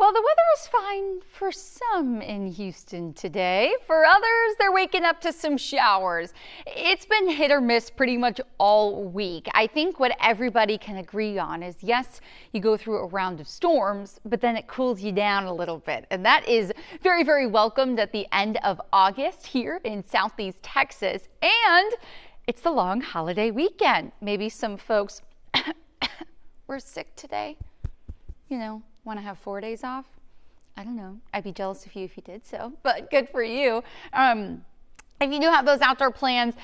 Well, the weather is fine for some in Houston today. For others, they're waking up to some showers. It's been hit or miss pretty much all week. I think what everybody can agree on is, yes, you go through a round of storms, but then it cools you down a little bit. And that is very, very welcomed at the end of August here in Southeast Texas. And it's the long holiday weekend. Maybe some folks were sick today, want to have 4 days off. I don't know. I'd be jealous of you if you did so, but good for you. If you do have those outdoor plans,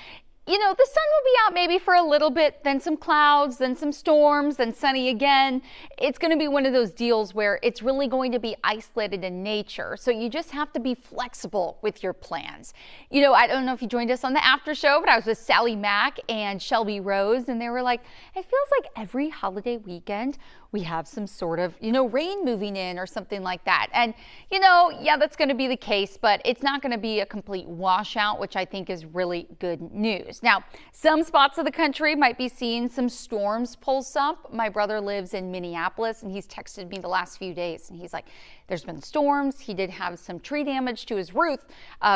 the sun will be out maybe for a little bit, then some clouds, then some storms, then sunny again. It's going to be one of those deals where it's really going to be isolated in nature. So you just have to be flexible with your plans. I don't know if you joined us on the after show, but I was with Sally Mack and Shelby Rose, and they were like, it feels like every holiday weekend we have some sort of, rain moving in or something like that. And, yeah, that's going to be the case, but it's not going to be a complete washout, which I think is really good news. Now, some spots of the country might be seeing some storms pulse up. My brother lives in Minneapolis, and he's texted me the last few days, and he's like, there's been storms. He did have some tree damage to his roof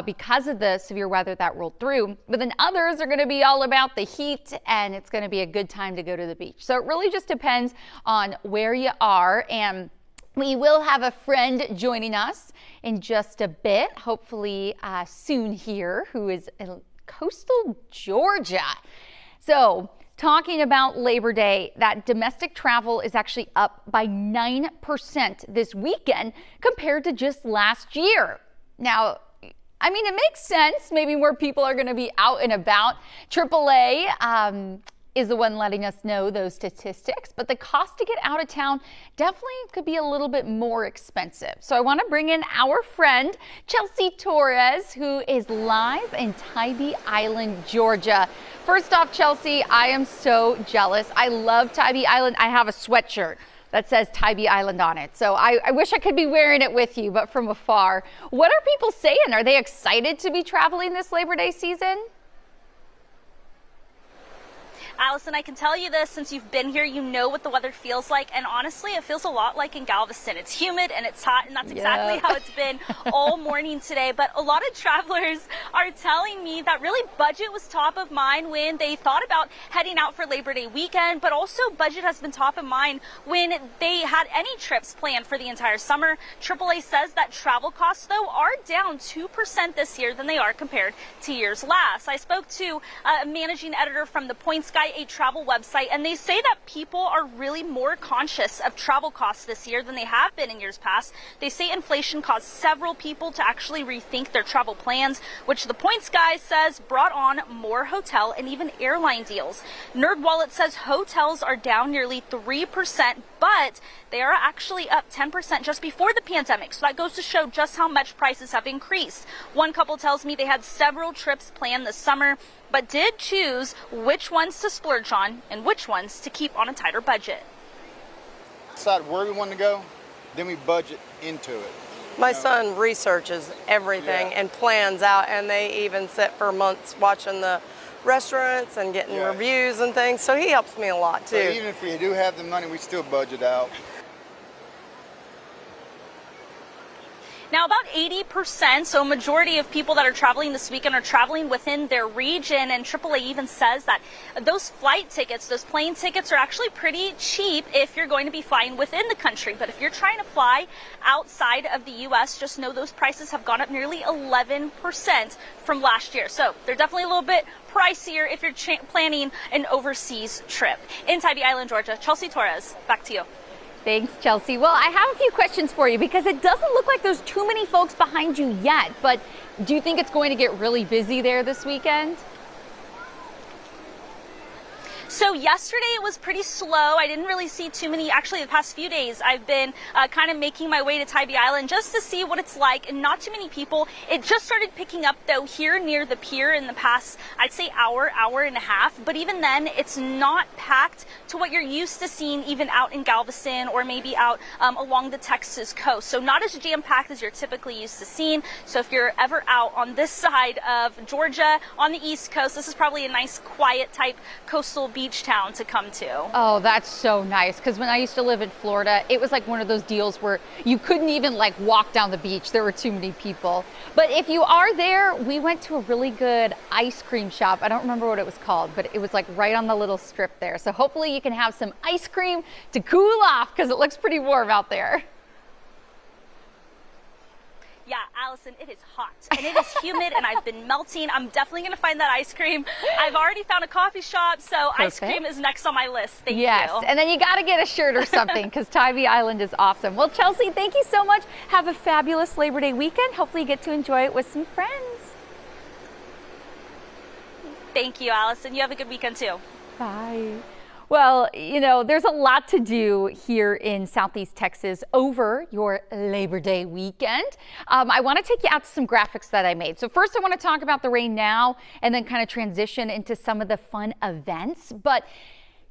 because of the severe weather that rolled through. But then others are going to be all about the heat, and it's going to be a good time to go to the beach. So it really just depends on where you are. And we will have a friend joining us in just a bit, hopefully soon here, who is in coastal Georgia. So talking about Labor Day, that domestic travel is actually up by 9% this weekend compared to just last year. Now, it makes sense. Maybe more people are going to be out and about. AAA is the one letting us know those statistics, but the cost to get out of town definitely could be a little bit more expensive. So I want to bring in our friend, Chelsea Torres, who is live in Tybee Island, Georgia. First off, Chelsea, I am so jealous. I love Tybee Island. I have a sweatshirt that says Tybee Island on it. So I wish I could be wearing it with you, but from afar. What are people saying? Are they excited to be traveling this Labor Day season? Allison, I can tell you this, since you've been here, you know what the weather feels like, and honestly, it feels a lot like in Galveston. It's humid and it's hot, and that's exactly how it's been all morning today. But a lot of travelers are telling me that really budget was top of mind when they thought about heading out for Labor Day weekend, but also budget has been top of mind when they had any trips planned for the entire summer. AAA says that travel costs, though, are down 2% this year than they are compared to years last. I spoke to a managing editor from the Points Guy, a travel website, and they say that people are really more conscious of travel costs this year than they have been in years past. They say inflation caused several people to actually rethink their travel plans, which the Points Guy says brought on more hotel and even airline deals. NerdWallet says hotels are down nearly 3%, but they are actually up 10% just before the pandemic. So that goes to show just how much prices have increased. One couple tells me they had several trips planned this summer, but did choose which ones to splurge on and which ones to keep on a tighter budget. Decide where we want to go, then we budget into it. My son researches everything and plans out, and they even sit for months watching the restaurants and getting reviews and things, so he helps me a lot too. So even if we do have the money, we still budget out. Now, about 80%, so a majority of people that are traveling this weekend are traveling within their region, and AAA even says that those flight tickets, those plane tickets are actually pretty cheap if you're going to be flying within the country. But if you're trying to fly outside of the U.S., just know those prices have gone up nearly 11% from last year. So they're definitely a little bit pricier if you're planning an overseas trip. In Tybee Island, Georgia, Chelsea Torres, back to you. Thanks, Chelsea. Well, I have a few questions for you because it doesn't look like there's too many folks behind you yet, but do you think it's going to get really busy there this weekend? So yesterday it was pretty slow. I didn't really see too many. Actually, the past few days I've been kind of making my way to Tybee Island just to see what it's like, and not too many people. It just started picking up though here near the pier in the past, I'd say hour and a half. But even then, it's not packed to what you're used to seeing even out in Galveston or maybe out along the Texas coast. So not as jam-packed as you're typically used to seeing. So if you're ever out on this side of Georgia on the East Coast, this is probably a nice quiet type coastal beach beach town to come to. Oh, that's so nice. Because when I used to live in Florida, it was like one of those deals where you couldn't even like walk down the beach. There were too many people. But if you are there, we went to a really good ice cream shop. I don't remember what it was called, but it was like right on the little strip there. So hopefully you can have some ice cream to cool off because it looks pretty warm out there. Yeah, Allison, it is hot and it is humid and I've been melting. I'm definitely going to find that ice cream. I've already found a coffee shop, so Perfect. Ice cream is next on my list. Thank you. Yes, and then you got to get a shirt or something because Tybee Island is awesome. Well, Chelsea, thank you so much. Have a fabulous Labor Day weekend. Hopefully you get to enjoy it with some friends. Thank you, Allison. You have a good weekend too. Bye. Well, you know, there's a lot to do here in Southeast Texas over your Labor Day weekend. I want to take you out to some graphics that I made. So first I want to talk about the rain now and then kind of transition into some of the fun events. But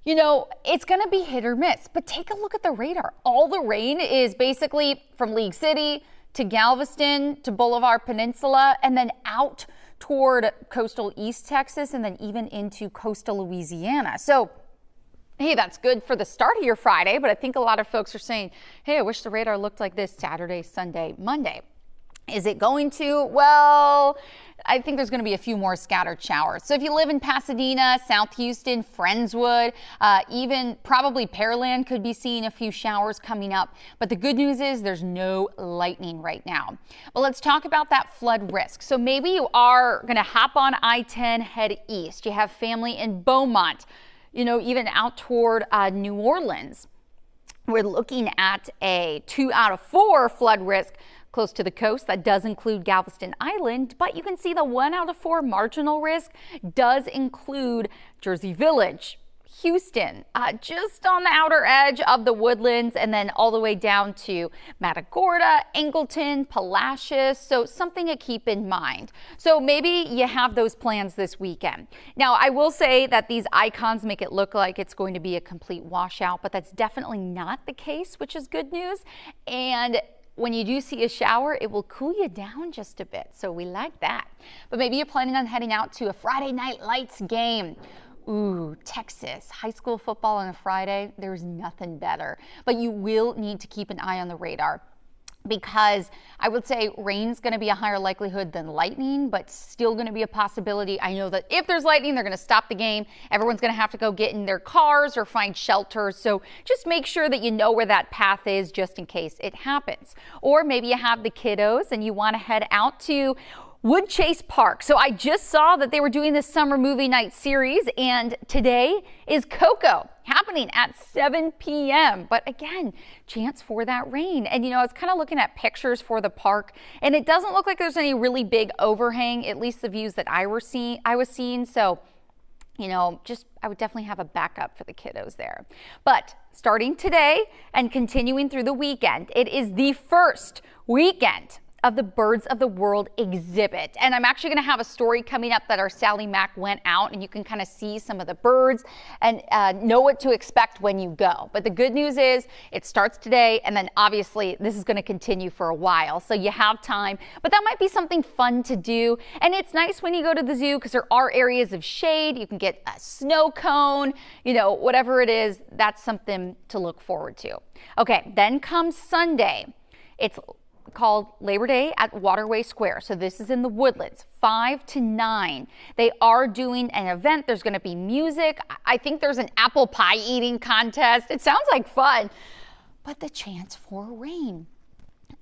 you know, it's going to be hit or miss, but take a look at the radar. All the rain is basically from League City to Galveston to Boulevard Peninsula and then out toward coastal East Texas and then even into coastal Louisiana. So hey, that's good for the start of your Friday, but I think a lot of folks are saying, hey, I wish the radar looked like this Saturday, Sunday, Monday. Is it going to? Well, I think there's going to be a few more scattered showers. So if you live in Pasadena, South Houston, Friendswood, even probably Pearland could be seeing a few showers coming up. But the good news is there's no lightning right now. But let's talk about that flood risk. So maybe you are going to hop on I-10, head east. You have family in Beaumont, you know, even out toward New Orleans. We're looking at a 2 out of 4 flood risk close to the coast. That does include Galveston Island, but you can see the 1 out of 4 marginal risk does include Jersey Village, Houston, just on the outer edge of the Woodlands, and then all the way down to Matagorda, Angleton, Palacios. So something to keep in mind. So maybe you have those plans this weekend. Now, I will say that these icons make it look like it's going to be a complete washout, but that's definitely not the case, which is good news. And when you do see a shower, it will cool you down just a bit. So we like that. But maybe you're planning on heading out to a Friday Night Lights game. Ooh, Texas, high school football on a Friday, there's nothing better. But you will need to keep an eye on the radar because I would say rain's going to be a higher likelihood than lightning, but still going to be a possibility. I know that if there's lightning, they're going to stop the game. Everyone's going to have to go get in their cars or find shelter. So just make sure that you know where that path is just in case it happens. Or maybe you have the kiddos and you want to head out to Wood Chase Park. So I just saw that they were doing this summer movie night series, and today is Coco happening at 7 p.m. But again, chance for that rain. And you know, I was kind of looking at pictures for the park, and it doesn't look like there's any really big overhang, at least the views that I was seeing. So, you know, I would definitely have a backup for the kiddos there. But starting today and continuing through the weekend, it is the first weekend of the Birds of the World exhibit. And I'm actually going to have a story coming up that our Sally Mack went out, and you can kind of see some of the birds and know what to expect when you go. But the good news is it starts today, and then obviously this is going to continue for a while, so you have time. But that might be something fun to do. And it's nice when you go to the zoo because there are areas of shade. You can get a snow cone, you know, whatever it is, that's something to look forward to. Okay, then comes Sunday. It's called Labor Day at Waterway Square. So this is in the Woodlands, 5 to 9. They are doing an event. There's going to be music. I think there's an apple pie eating contest. It sounds like fun, but the chance for rain.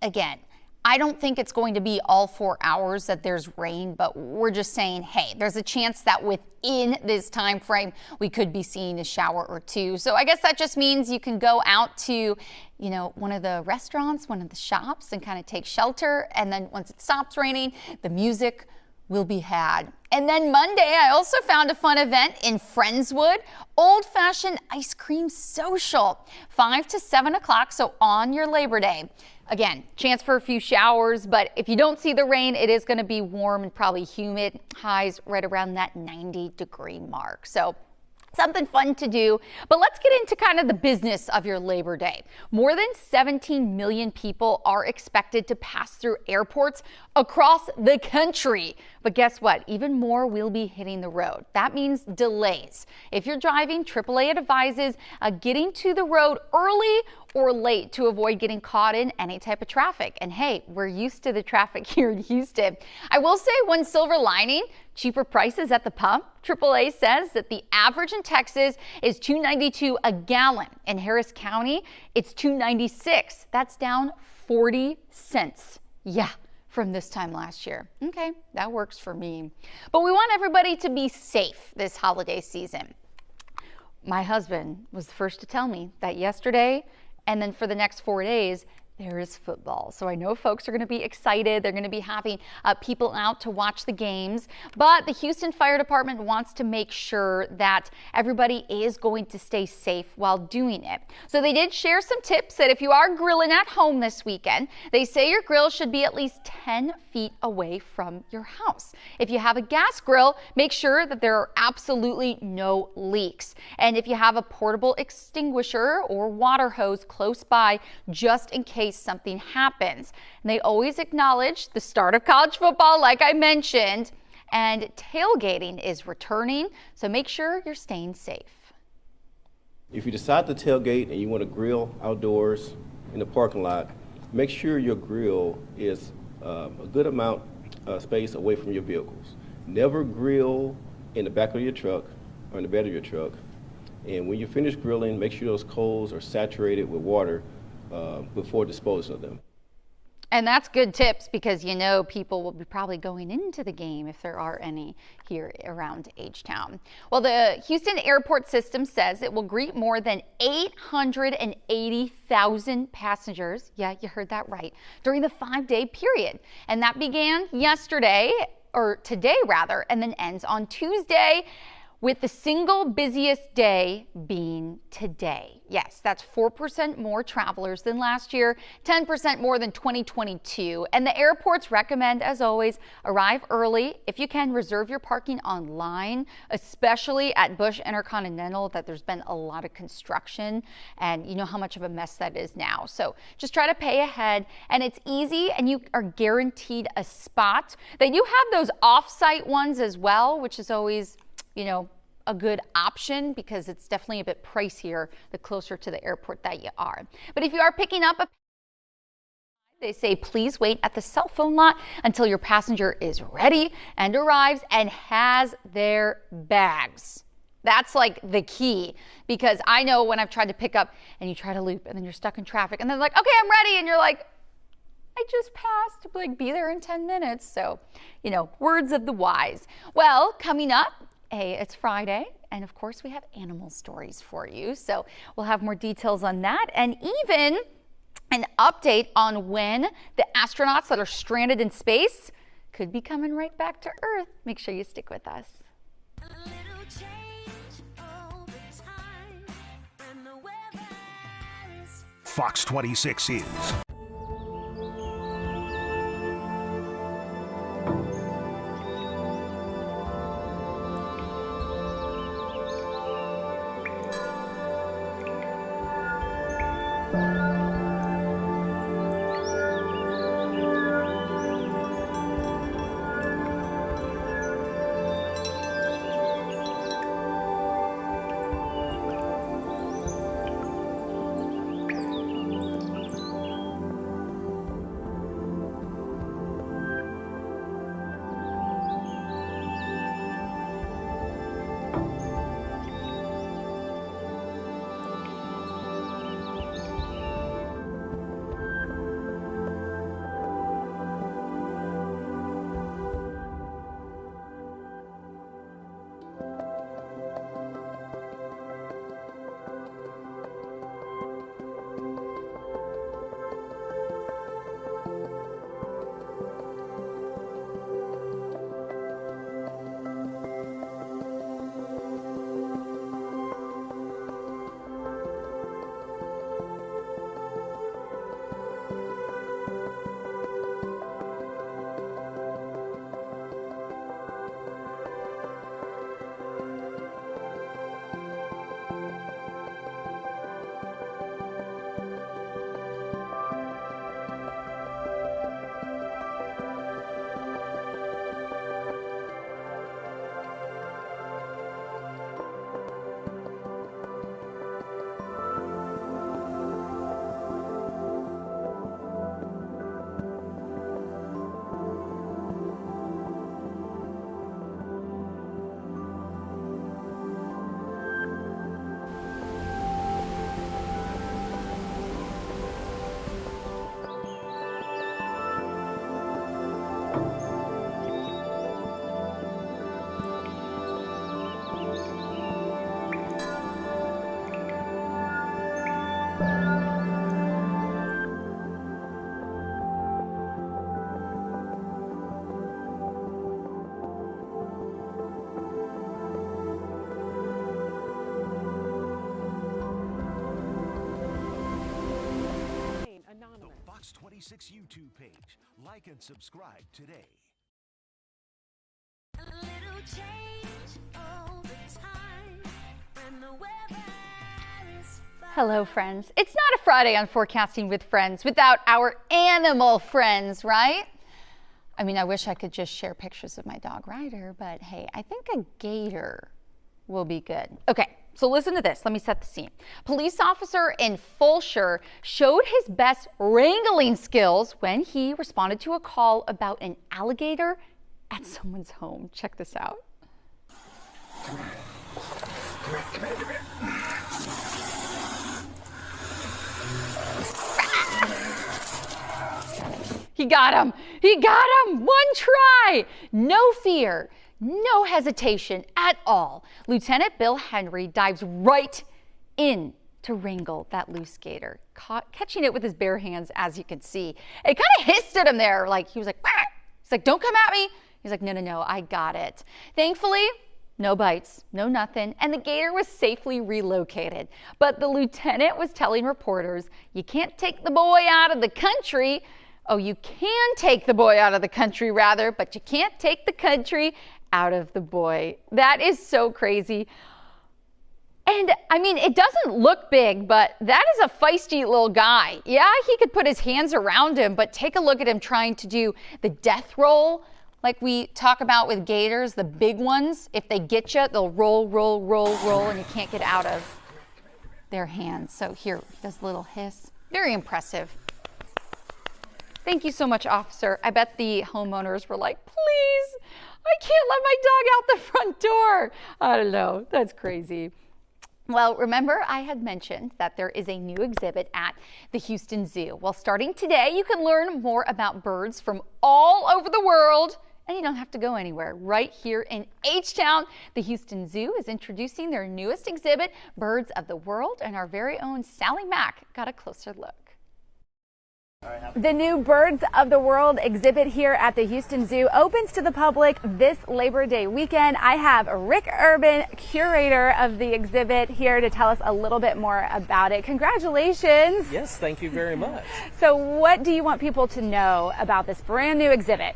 Again, I don't think it's going to be all 4 hours that there's rain, but we're just saying, hey, there's a chance that within this time frame, we could be seeing a shower or two. So I guess that just means you can go out to, you know, one of the restaurants, one of the shops, and kind of take shelter. And then once it stops raining, the music will be had. And then Monday, I also found a fun event in Friendswood, old-fashioned ice cream social, 5 to 7 o'clock, so on your Labor Day. Again, chance for a few showers, but if you don't see the rain, it is going to be warm and probably humid. Highs right around that 90-degree mark. So Something fun to do, but let's get into kind of the business of your Labor Day. More than 17 million people are expected to pass through airports across the country. But guess what? Even more will be hitting the road. That means delays. If you're driving, AAA advises getting to the road early or late to avoid getting caught in any type of traffic. And hey, we're used to the traffic here in Houston. I will say one silver lining, cheaper prices at the pump. AAA says that the average in Texas is $2.92 a gallon. In Harris County, it's $2.96. That's down 40 cents. Yeah, from this time last year. Okay, that works for me. But we want everybody to be safe this holiday season. My husband was the first to tell me that yesterday, and then for the next 4 days, there is football. So I know folks are going to be excited. They're going to be having people out to watch the games. But the Houston Fire Department wants to make sure that everybody is going to stay safe while doing it. So they did share some tips that if you are grilling at home this weekend, they say your grill should be at least 10 feet away from your house. If you have a gas grill, make sure that there are absolutely no leaks. And if you have a portable extinguisher or water hose close by, just in case something happens. And they always acknowledge the start of college football, like I mentioned, and tailgating is returning, so make sure you're staying safe. If you decide to tailgate and you want to grill outdoors in the parking lot, make sure your grill is a good amount of space away from your vehicles. Never grill in the back of your truck or in the bed of your truck. And when you finish grilling, make sure those coals are saturated with water before disposing of them. And that's good tips because you know people will be probably going into the game if there are any here around H-Town. Well, the Houston airport system says it will greet more than 880,000 passengers. Yeah, you heard that right. During the 5-day period. And that began yesterday, or today rather, and then ends on Tuesday, with the single busiest day being today. Yes, that's 4% more travelers than last year, 10% more than 2022. And the airports recommend, as always, arrive early. If you can, reserve your parking online, especially at Bush Intercontinental, that there's been a lot of construction and you know how much of a mess that is now. So just try to pay ahead, and it's easy and you are guaranteed a spot. They do have those off-site ones as well, which is always, you know, a good option because it's definitely a bit pricier the closer to the airport that you are. But if you are picking up a, they say please wait at the cell phone lot until your passenger is ready and arrives and has their bags. That's like the key, because I know when I've tried to pick up and you try to loop and then you're stuck in traffic and they're like, okay, I'm ready. And you're like, I just passed, like be there in 10 minutes. So, you know, words of the wise. Well, coming up, hey, it's Friday, and of course we have animal stories for you. So we'll have more details on that, and even an update on when the astronauts that are stranded in space could be coming right back to Earth. Make sure you stick with us. Fox 26 is 26 YouTube page. Like and subscribe today. A little change all the time when the weather is fine. Hello, friends. It's not a Friday on Forecasting with Friends without our animal friends, right? I mean, I wish I could just share pictures of my dog Ryder, but hey, I think a gator will be good. Okay, so listen to this. Let me set the scene. Police officer in Fulshire showed his best wrangling skills when he responded to a call about an alligator at someone's home. Check this out. Come here. He got him. He got him. One try. No fear. No hesitation at all. Lieutenant Bill Henry dives right in to wrangle that loose gator, catching it with his bare hands, as you can see. It kind of hissed at him there, like he was like, "Bah!" He's like, "Don't come at me." He's like, no, I got it. Thankfully, no bites, no nothing, and the gator was safely relocated. But the lieutenant was telling reporters, you can't take the boy out of the country. Oh, you can take the boy out of the country, rather, but you can't take the country out of the boy. That is so crazy. And I mean, it doesn't look big, but that is a feisty little guy. Yeah, he could put his hands around him, but take a look at him trying to do the death roll like we talk about with gators, the big ones. If they get you, they'll roll, and you can't get out of their hands. So here, this little hiss. Very impressive. Thank you so much, officer. I bet the homeowners were like, please, I can't let my dog out the front door. I don't know, that's crazy. Well, remember I had mentioned that there is a new exhibit at the Houston Zoo. Well, starting today, you can learn more about birds from all over the world, and you don't have to go anywhere. Right here in H-Town, the Houston Zoo is introducing their newest exhibit, Birds of the World, and our very own Sally Mack got a closer look. The new Birds of the World exhibit here at the Houston Zoo opens to the public this Labor Day weekend. I have Rick Urban, curator of the exhibit, here to tell us a little bit more about it. Congratulations. Yes, thank you very much. So what do you want people to know about this brand new exhibit?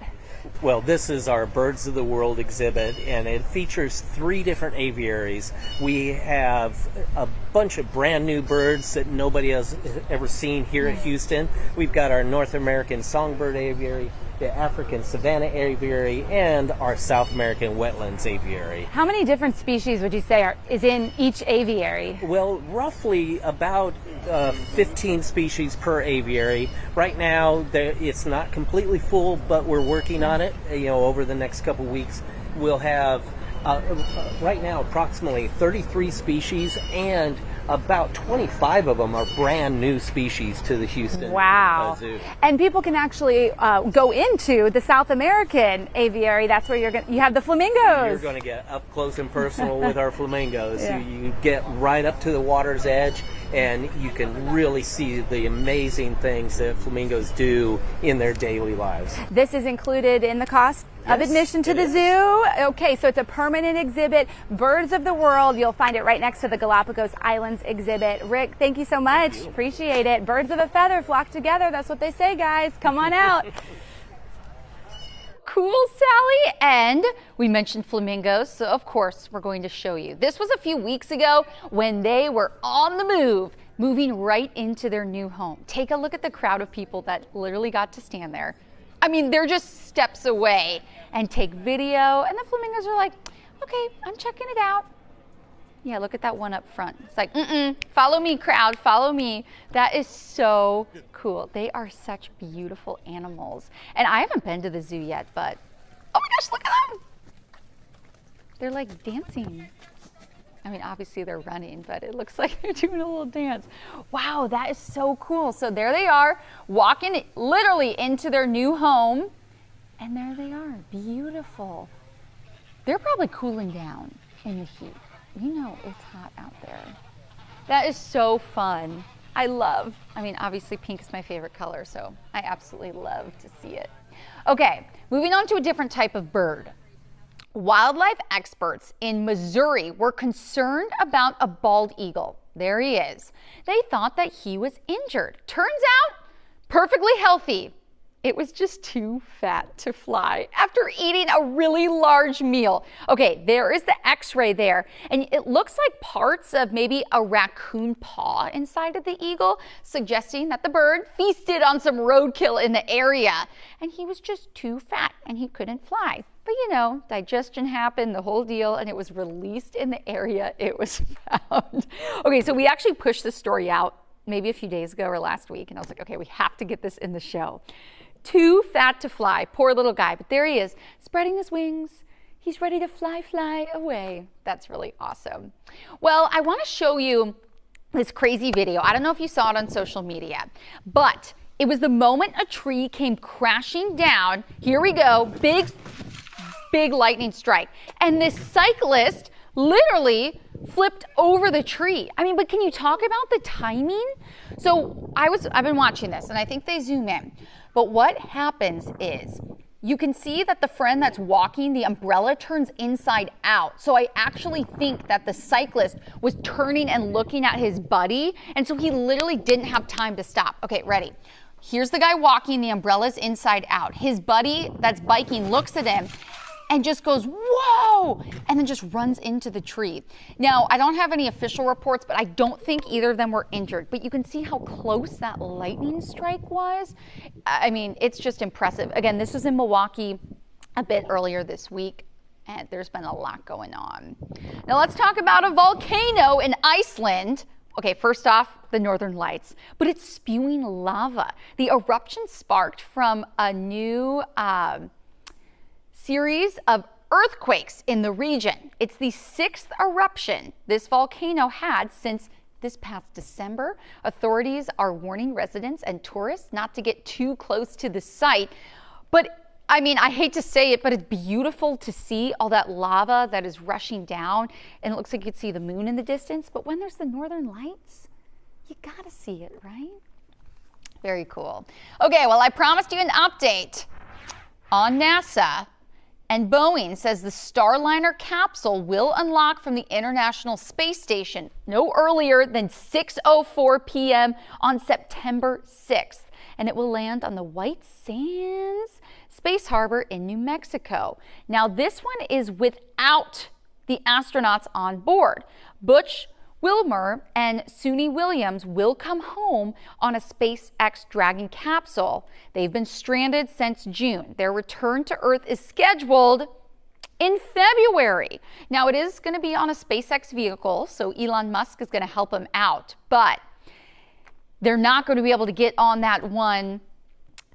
Well, this is our Birds of the World exhibit, and it features 3 different aviaries. We have a bunch of brand new birds that nobody has ever seen here at Houston. We've got our North American songbird aviary, the African savanna aviary, and our South American wetlands aviary. How many different species would you say is in each aviary? Well, roughly about 15 species per aviary. Right now, it's not completely full, but we're working on it. Over the next couple weeks, we'll have right now approximately 33 species, and about 25 of them are brand new species to the Houston Zoo. And people can actually go into the South American aviary. That's where you have the flamingos. You're going to get up close and personal with our flamingos. Yeah. You get right up to the water's edge, and you can really see the amazing things that flamingos do in their daily lives. This is included in the cost of admission to the zoo? Okay, so it's a permanent exhibit, Birds of the World. You'll find it right next to the Galapagos Islands exhibit. Rick, thank you so much. Appreciate it. Birds of a feather flock together. That's what they say, guys. Come on out. Cool, Sally. And we mentioned flamingos, so of course we're going to show you. This was a few weeks ago when they were on the move, moving right into their new home. Take a look at the crowd of people that literally got to stand there. I mean, they're just steps away and take video, and the flamingos are like, okay, I'm checking it out. Yeah, look at that one up front. It's like, follow me, crowd, follow me. That is so cool. They are such beautiful animals. And I haven't been to the zoo yet, but oh my gosh, look at them. They're like dancing. I mean, obviously they're running, but it looks like they're doing a little dance. Wow, that is so cool. So there they are, walking literally into their new home. And there they are, beautiful. They're probably cooling down in the heat. You know it's hot out there. That is so fun. I mean, obviously pink is my favorite color, so I absolutely love to see it. Okay, moving on to a different type of bird. Wildlife experts in Missouri were concerned about a bald eagle. There he is. They thought that he was injured. Turns out perfectly healthy. It was just too fat to fly after eating a really large meal. Okay, there is the x-ray there, and it looks like parts of maybe a raccoon paw inside of the eagle, suggesting that the bird feasted on some roadkill in the area, and he was just too fat and he couldn't fly. But you know, digestion happened, the whole deal, and it was released in the area it was found. Okay, so we actually pushed this story out maybe a few days ago or last week, and I was like, okay, we have to get this in the show. Too fat to fly, poor little guy, but there he is, spreading his wings. He's ready to fly away. That's really awesome. Well, I want to show you this crazy video. I don't know if you saw it on social media, but it was the moment a tree came crashing down. Here we go, big lightning strike. And this cyclist literally flipped over the tree. I mean, but can you talk about the timing? So I've been watching this, and I think they zoom in. But what happens is you can see that the friend that's walking, the umbrella turns inside out. So I actually think that the cyclist was turning and looking at his buddy, and so he literally didn't have time to stop. Okay, ready. Here's the guy walking, the umbrella's inside out. His buddy that's biking looks at him and just goes, whoa, and then just runs into the tree. Now, I don't have any official reports, but I don't think either of them were injured. But you can see how close that lightning strike was. I mean, it's just impressive. Again, this was in Milwaukee a bit earlier this week, and there's been a lot going on. Now, let's talk about a volcano in Iceland. Okay, first off, the Northern Lights, but it's spewing lava. The eruption sparked from a new series of earthquakes in the region. It's the 6th eruption this volcano had since this past December. Authorities are warning residents and tourists not to get too close to the site. But I mean, I hate to say it, but it's beautiful to see all that lava that is rushing down, and it looks like you can see the moon in the distance. But when there's the Northern Lights, you gotta see it, right? Very cool. Okay, well, I promised you an update on NASA. And Boeing says the Starliner capsule will unlock from the International Space Station no earlier than 6:04 p.m. on September 6th. And it will land on the White Sands Space Harbor in New Mexico. Now, this one is without the astronauts on board. Butch Wilmer and Suni Williams will come home on a SpaceX Dragon capsule. They've been stranded since June. Their return to Earth is scheduled in February. Now, it is going to be on a SpaceX vehicle, so Elon Musk is going to help them out, but they're not going to be able to get on that one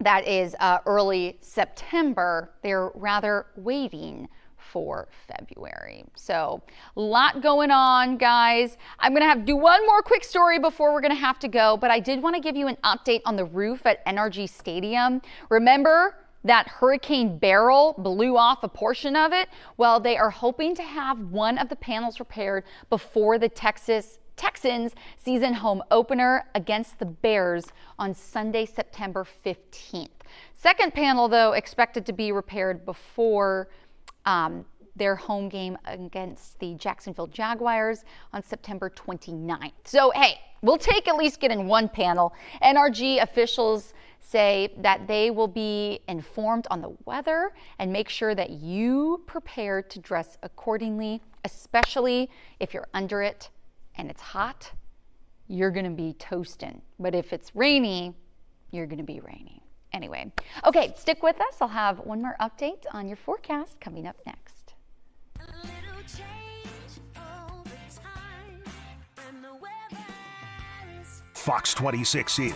that is early September. They're rather waiting for February. So a lot going on, guys. I'm gonna do one more quick story before we're gonna have to go, but I did want to give you an update on the roof at NRG Stadium. Remember that Hurricane Beryl blew off a portion of it? Well, they are hoping to have one of the panels repaired before the Texans season home opener against the Bears on Sunday, September 15th. Second panel, though, expected to be repaired before their home game against the Jacksonville Jaguars on September 29th. So, hey, we'll take at least getting one panel. NRG officials say that they will be informed on the weather and make sure that you prepare to dress accordingly, especially if you're under it and it's hot, you're gonna be toasting. But if it's rainy, you're gonna be raining. Anyway, okay, stick with us. I'll have one more update on your forecast coming up next. A little change over time, and the weather is Fox 26 is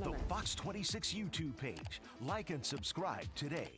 The Fox 26 YouTube page. Like and subscribe today.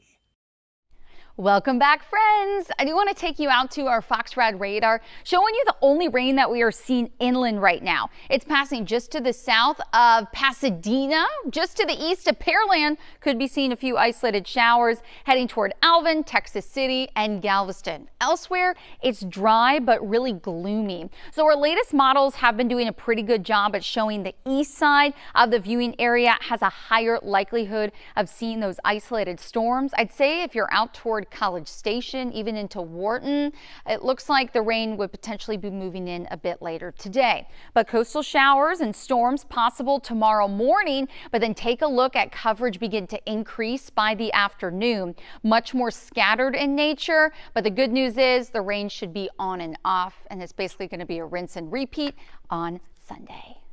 Welcome back, friends. I do want to take you out to our Fox Rad radar, showing you the only rain that we are seeing inland right now. It's passing just to the south of Pasadena, just to the east of Pearland. Could be seeing a few isolated showers heading toward Alvin, Texas City, and Galveston. Elsewhere, it's dry but really gloomy. So our latest models have been doing a pretty good job at showing the east side of the viewing area has a higher likelihood of seeing those isolated storms. I'd say if you're out toward College Station, even into Wharton, it looks like the rain would potentially be moving in a bit later today. But coastal showers and storms possible tomorrow morning, but then take a look at coverage begin to increase by the afternoon. Much more scattered in nature, but the good news is the rain should be on and off, and it's basically going to be a rinse and repeat on Sunday.